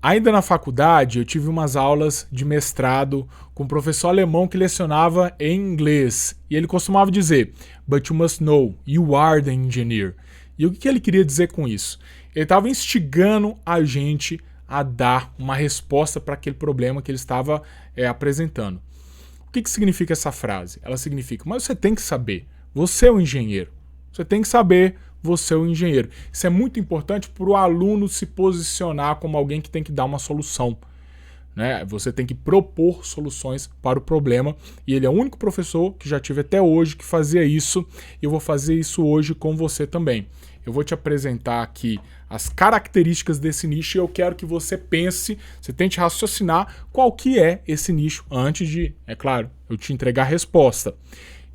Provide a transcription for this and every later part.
Ainda na faculdade, eu tive umas aulas de mestrado com um professor alemão que lecionava em inglês. E ele costumava dizer, "But you must know, you are the engineer." E o que ele queria dizer com isso? Ele estava instigando a gente a dar uma resposta para aquele problema que ele estava apresentando. O que significa essa frase? Ela significa, mas você tem que saber, você é o engenheiro. Você tem que saber, você é o engenheiro. Isso é muito importante para o aluno se posicionar como alguém que tem que dar uma solução, né? Você tem que propor soluções para o problema, e ele é o único professor que já tive até hoje que fazia isso, e eu vou fazer isso hoje com você também. Eu vou te apresentar aqui as características desse nicho e eu quero que você pense, você tente raciocinar qual que é esse nicho antes de, é claro, eu te entregar a resposta.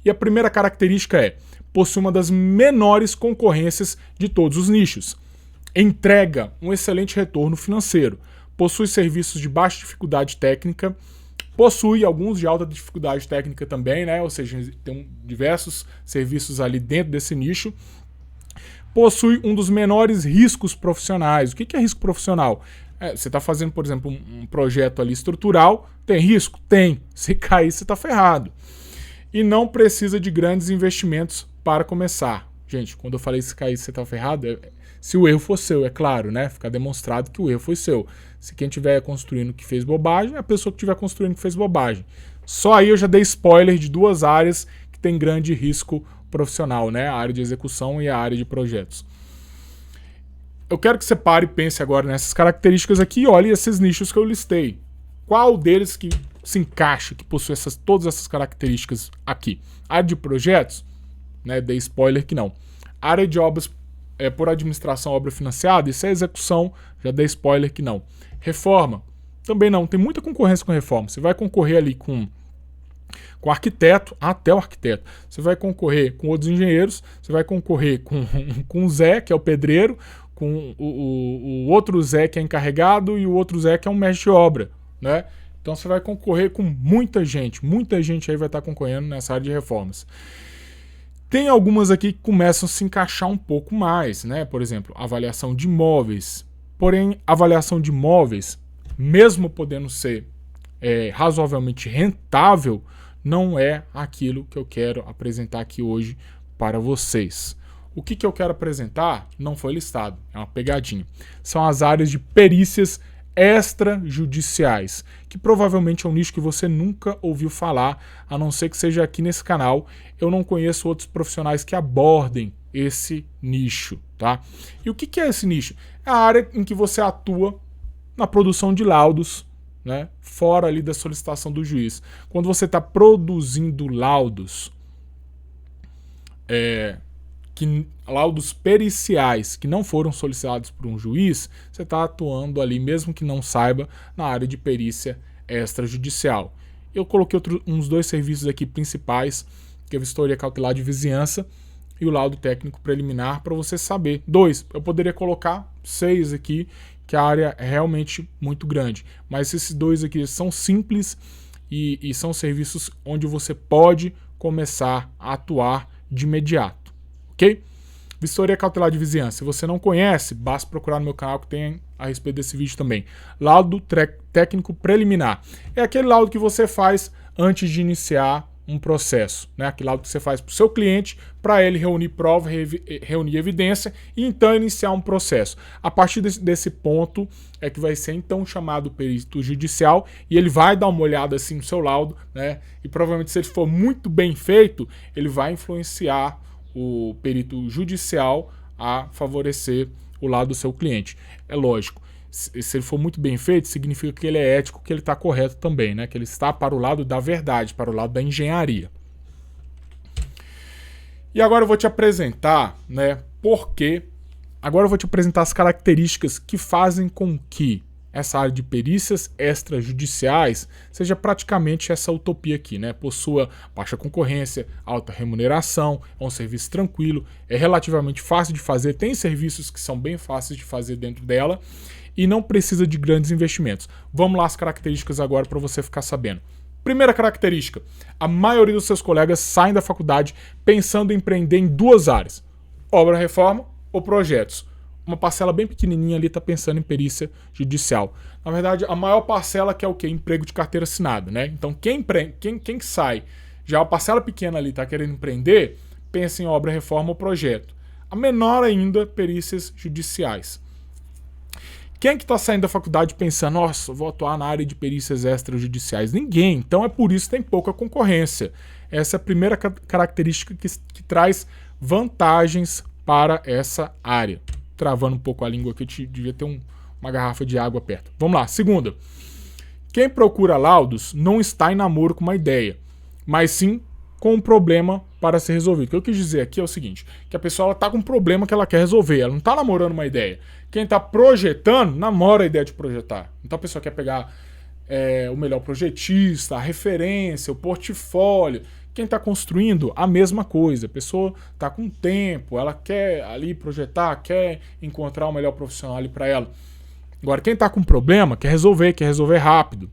E a primeira característica é, possui uma das menores concorrências de todos os nichos. Entrega um excelente retorno financeiro. Possui serviços de baixa dificuldade técnica. Possui alguns de alta dificuldade técnica também, né? Ou seja, tem diversos serviços ali dentro desse nicho. Possui um dos menores riscos profissionais. O que é risco profissional? Você está fazendo, por exemplo, um projeto ali estrutural. Tem risco? Tem. Se cair, você está ferrado. E não precisa de grandes investimentos para começar. Gente, quando eu falei se cair, você está ferrado, se o erro for seu, é claro, né? Ficar demonstrado que o erro foi seu. Se quem estiver construindo que fez bobagem, é a pessoa que estiver construindo que fez bobagem. Só aí eu já dei spoiler de duas áreas que tem grande risco profissional, né? A área de execução e a área de projetos. Eu quero que você pare e pense agora nessas características aqui e olhe esses nichos que eu listei. Qual deles que se encaixa, que possui todas essas características aqui? Área de projetos, né? Dei spoiler que não. Área de obras por administração, obra financiada, isso é execução, já dei spoiler que não. Reforma, também não. Tem muita concorrência com reforma. Você vai concorrer ali com arquiteto, até o arquiteto. Você vai concorrer com outros engenheiros, você vai concorrer com o Zé, que é o pedreiro, com o outro Zé, que é encarregado, e o outro Zé, que é um mestre de obra, né? Então você vai concorrer com muita gente aí vai estar concorrendo nessa área de reformas. Tem algumas aqui que começam a se encaixar um pouco mais, né? Por exemplo, avaliação de imóveis. Porém, avaliação de imóveis, mesmo podendo ser razoavelmente rentável, não é aquilo que eu quero apresentar aqui hoje para vocês. O que eu quero apresentar não foi listado, é uma pegadinha. São as áreas de perícias extrajudiciais, que provavelmente é um nicho que você nunca ouviu falar, a não ser que seja aqui nesse canal. Eu não conheço outros profissionais que abordem esse nicho, tá? E o que é esse nicho? É a área em que você atua na produção de laudos, né? Fora ali da solicitação do juiz. Quando você está produzindo laudos, laudos periciais que não foram solicitados por um juiz, você está atuando ali, mesmo que não saiba, na área de perícia extrajudicial. Eu coloquei uns dois serviços aqui principais, que é a vistoria cautelar de vizinhança e o laudo técnico preliminar, para você saber. Eu poderia colocar 6 aqui, que a área é realmente muito grande. Mas esses 2 aqui são simples e são serviços onde você pode começar a atuar de imediato. Ok? Vistoria cautelar de vizinhança. Se você não conhece, basta procurar no meu canal que tem a respeito desse vídeo também. Laudo técnico preliminar. É aquele laudo que você faz antes de iniciar um processo, né? Aquele laudo que você faz para o seu cliente, para ele reunir prova, reunir evidência e então iniciar um processo. A partir desse ponto é que vai ser então chamado perito judicial e ele vai dar uma olhada assim no seu laudo, né? E provavelmente, se ele for muito bem feito, ele vai influenciar o perito judicial a favorecer o lado do seu cliente. É lógico, se ele for muito bem feito, significa que ele é ético, que ele está correto também, né? Que ele está para o lado da verdade, para o lado da engenharia. E agora eu vou te apresentar, né? Agora eu vou te apresentar as características que fazem com que essa área de perícias extrajudiciais seja praticamente essa utopia aqui, né? Possua baixa concorrência, alta remuneração, é um serviço tranquilo, é relativamente fácil de fazer, tem serviços que são bem fáceis de fazer dentro dela e não precisa de grandes investimentos. Vamos lá as características agora para você ficar sabendo. Primeira característica, a maioria dos seus colegas saem da faculdade pensando em empreender em 2 áreas, obra-reforma ou projetos. uma parcela bem pequenininha ali está pensando em perícia judicial. Na verdade, a maior parcela que é o quê? Emprego de carteira assinada, né? Então, quem que sai, já a parcela pequena ali está querendo empreender, pensa em obra, reforma ou projeto. A menor ainda, perícias judiciais. Quem é que está saindo da faculdade pensando, nossa, vou atuar na área de perícias extrajudiciais? Ninguém. Então é por isso que tem pouca concorrência. Essa é a primeira característica que traz vantagens para essa área. Travando um pouco a língua aqui, eu devia ter uma garrafa de água perto. Vamos lá. Segunda. Quem procura laudos não está em namoro com uma ideia, mas sim com um problema para ser resolvido. O que eu quis dizer aqui é o seguinte, que a pessoa está com um problema que ela quer resolver, ela não está namorando uma ideia. Quem está projetando, namora a ideia de projetar. Então a pessoa quer pegar o melhor projetista, a referência, o portfólio. Quem está construindo, a mesma coisa. A pessoa está com tempo, ela quer ali projetar, quer encontrar o melhor profissional ali para ela. Agora, quem está com problema, quer resolver rápido.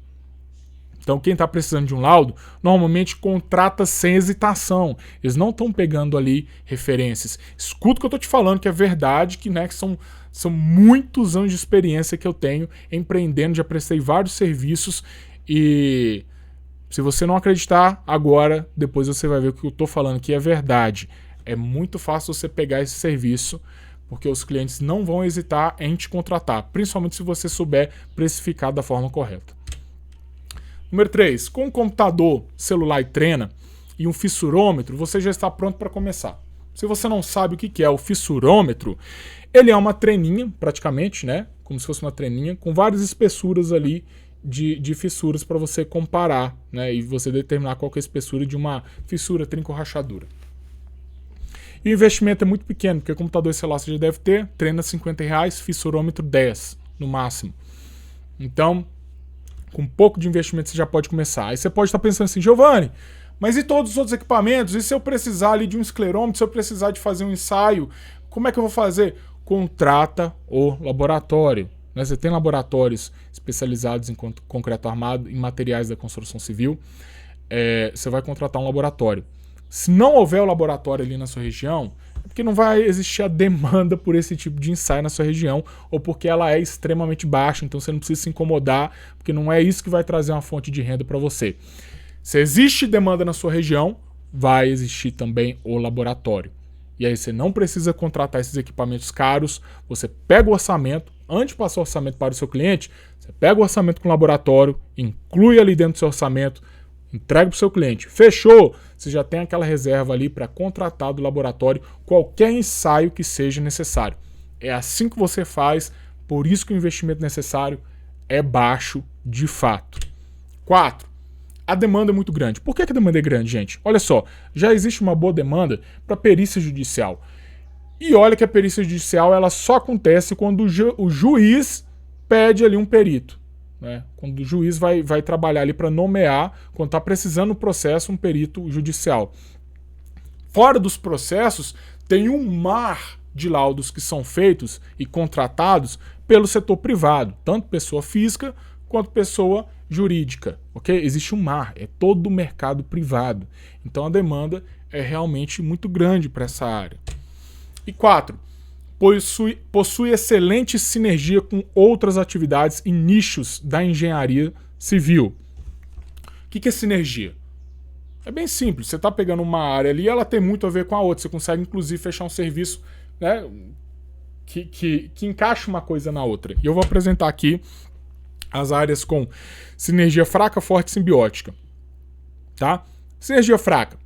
Então, quem está precisando de um laudo, normalmente contrata sem hesitação. Eles não estão pegando ali referências. Escuta o que eu estou te falando, que é verdade, que são muitos anos de experiência que eu tenho empreendendo, já prestei vários serviços e se você não acreditar agora, depois você vai ver que o que eu estou falando aqui é verdade. É muito fácil você pegar esse serviço, porque os clientes não vão hesitar em te contratar, principalmente se você souber precificar da forma correta. Número 3. Com um computador, celular e treina e um fissurômetro, você já está pronto para começar. Se você não sabe o que é o fissurômetro, ele é uma treninha, praticamente, né? Como se fosse uma treninha, com várias espessuras ali de fissuras para você comparar, né? E você determinar qual que é a espessura de uma fissura, trinco ou rachadura. E o investimento é muito pequeno, porque computador e celular você já deve ter, treina R$50, fissurômetro 10 no máximo. Então, com pouco de investimento você já pode começar. Aí você pode estar pensando assim, Giovanni, mas e todos os outros equipamentos? E se eu precisar ali de um esclerômetro, se eu precisar de fazer um ensaio, como é que eu vou fazer? Contrata o laboratório. Né? Você tem laboratórios especializados em concreto armado, em materiais da construção civil. Você vai contratar um laboratório. Se não houver o laboratório ali na sua região, é porque não vai existir a demanda por esse tipo de ensaio na sua região, ou porque ela é extremamente baixa, então você não precisa se incomodar, porque não é isso que vai trazer uma fonte de renda para você. Se existe demanda na sua região, vai existir também o laboratório. E aí você não precisa contratar esses equipamentos caros, você pega o orçamento, antes de passar o orçamento para o seu cliente, você pega o orçamento com o laboratório, inclui ali dentro do seu orçamento, entrega para o seu cliente. Fechou? Você já tem aquela reserva ali para contratar do laboratório qualquer ensaio que seja necessário. É assim que você faz, por isso que o investimento necessário é baixo de fato. 4. A demanda é muito grande. Por que a demanda é grande, gente? Olha só, já existe uma boa demanda para perícia judicial. E olha que a perícia judicial ela só acontece quando o juiz pede ali um perito. Né? Quando o juiz vai trabalhar ali para nomear, quando está precisando no processo, um perito judicial. Fora dos processos, tem um mar de laudos que são feitos e contratados pelo setor privado, tanto pessoa física quanto pessoa jurídica. Okay? Existe um mar, é todo o mercado privado. Então a demanda é realmente muito grande para essa área. E 4. Possui excelente sinergia com outras atividades e nichos da engenharia civil. O que é sinergia? É bem simples, você está pegando uma área ali, ela tem muito a ver com a outra, você consegue inclusive fechar um serviço, né, que encaixa uma coisa na outra. E eu vou apresentar aqui as áreas com sinergia fraca, forte e simbiótica. Tá? Sinergia fraca.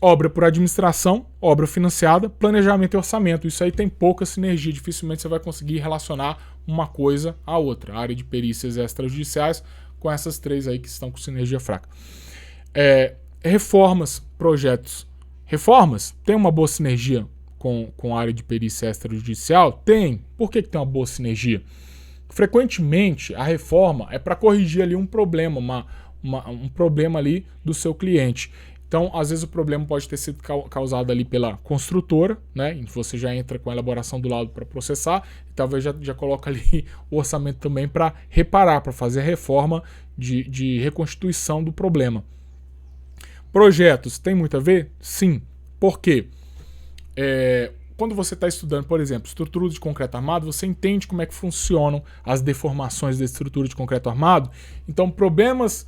Obra por administração, obra financiada, planejamento e orçamento. Isso aí tem pouca sinergia, dificilmente você vai conseguir relacionar uma coisa à outra. A área de perícias extrajudiciais com essas três aí que estão com sinergia fraca. Reformas, projetos. Reformas tem uma boa sinergia com a área de perícia extrajudicial? Tem. Por que tem uma boa sinergia? Frequentemente, a reforma é para corrigir ali um problema, um problema ali do seu cliente. Então, às vezes o problema pode ter sido causado ali pela construtora, né? E você já entra com a elaboração do laudo para processar, e talvez já coloca ali o orçamento também para reparar, para fazer a reforma de reconstituição do problema. Projetos, tem muito a ver? Sim. Por quê? quando você está estudando, por exemplo, estrutura de concreto armado, você entende como é que funcionam as deformações da estrutura de concreto armado. Então, problemas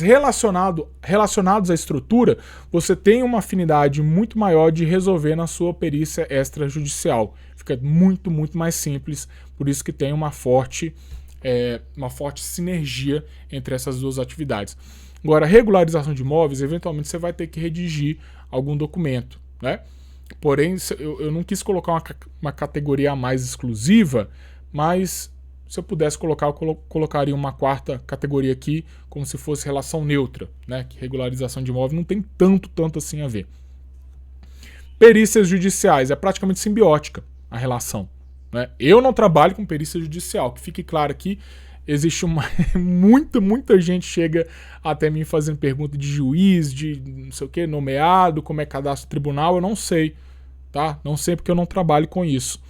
relacionados à estrutura, você tem uma afinidade muito maior de resolver na sua perícia extrajudicial. Fica muito, muito mais simples, por isso que tem uma forte sinergia entre essas duas atividades. Agora, regularização de imóveis, eventualmente você vai ter que redigir algum documento, né? Porém, eu não quis colocar uma categoria a mais exclusiva, mas se eu pudesse colocar, eu colocaria uma quarta categoria aqui, como se fosse relação neutra, né? Que regularização de imóvel não tem tanto assim a ver. Perícias judiciais, é praticamente simbiótica a relação, né? Eu não trabalho com perícia judicial, que fique claro aqui, existe muita gente chega até mim fazendo pergunta de juiz, de não sei o que, nomeado, como é cadastro tribunal, eu não sei, tá? Não sei porque eu não trabalho com isso.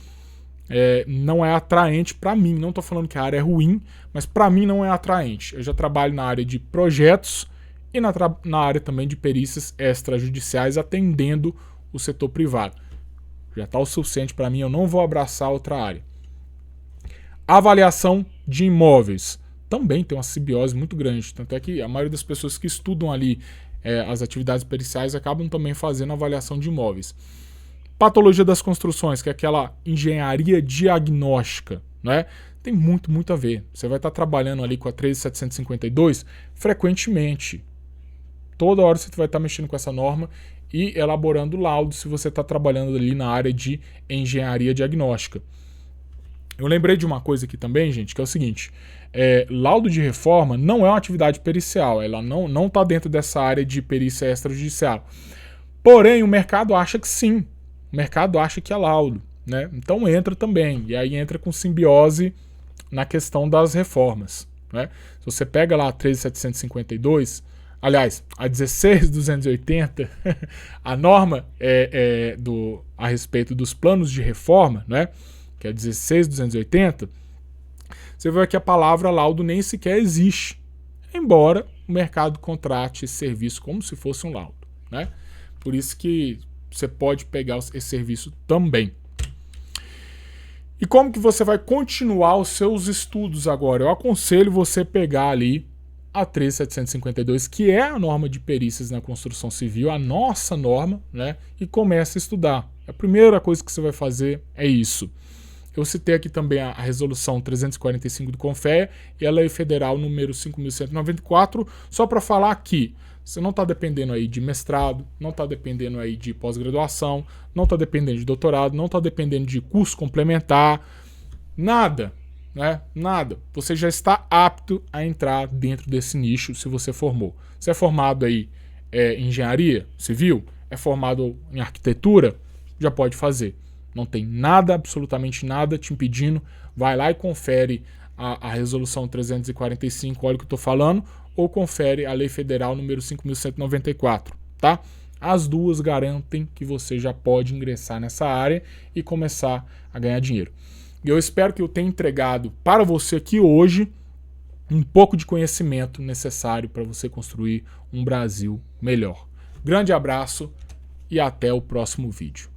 Não é atraente para mim, não estou falando que a área é ruim, mas para mim não é atraente. Eu já trabalho na área de projetos e na área também de perícias extrajudiciais, atendendo o setor privado. Já está o suficiente para mim, eu não vou abraçar outra área. Avaliação de imóveis. Também tem uma simbiose muito grande. Tanto é que a maioria das pessoas que estudam ali as atividades periciais acabam também fazendo avaliação de imóveis. Patologia das construções, que é aquela engenharia diagnóstica, né? Tem muito a ver. Você vai estar trabalhando ali com a 13752 frequentemente. Toda hora você vai estar mexendo com essa norma e elaborando laudo se você está trabalhando ali na área de engenharia diagnóstica. Eu lembrei de uma coisa aqui também, gente, que é o seguinte: laudo de reforma não é uma atividade pericial, ela não está dentro dessa área de perícia extrajudicial. Porém, o mercado acha que sim, o mercado acha que é laudo, né? Então entra também, e aí entra com simbiose na questão das reformas, né? Se você pega lá a 13752, aliás, a 16280, a norma a respeito dos planos de reforma, né? Que é 16280, você vê que a palavra laudo nem sequer existe, embora o mercado contrate esse serviço como se fosse um laudo, né? Por isso que você pode pegar esse serviço também. E como que você vai continuar os seus estudos agora? Eu aconselho você pegar ali a 13752, que é a norma de perícias na construção civil, a nossa norma, né? E comece a estudar. A primeira coisa que você vai fazer é isso. Eu citei aqui também a resolução 345 do CONFEA e a lei federal número 5.194, só para falar que você não está dependendo aí de mestrado, não está dependendo aí de pós-graduação, não está dependendo de doutorado, não está dependendo de curso complementar, nada, né? Nada. Você já está apto a entrar dentro desse nicho se você formou. Você é formado aí em engenharia civil, é formado em arquitetura, já pode fazer. Não tem nada, absolutamente nada te impedindo. Vai lá e confere a resolução 345, olha o que eu estou falando, ou confere a lei federal número 5.194, tá? As duas garantem que você já pode ingressar nessa área e começar a ganhar dinheiro. E eu espero que eu tenha entregado para você aqui hoje um pouco de conhecimento necessário para você construir um Brasil melhor. Grande abraço e até o próximo vídeo.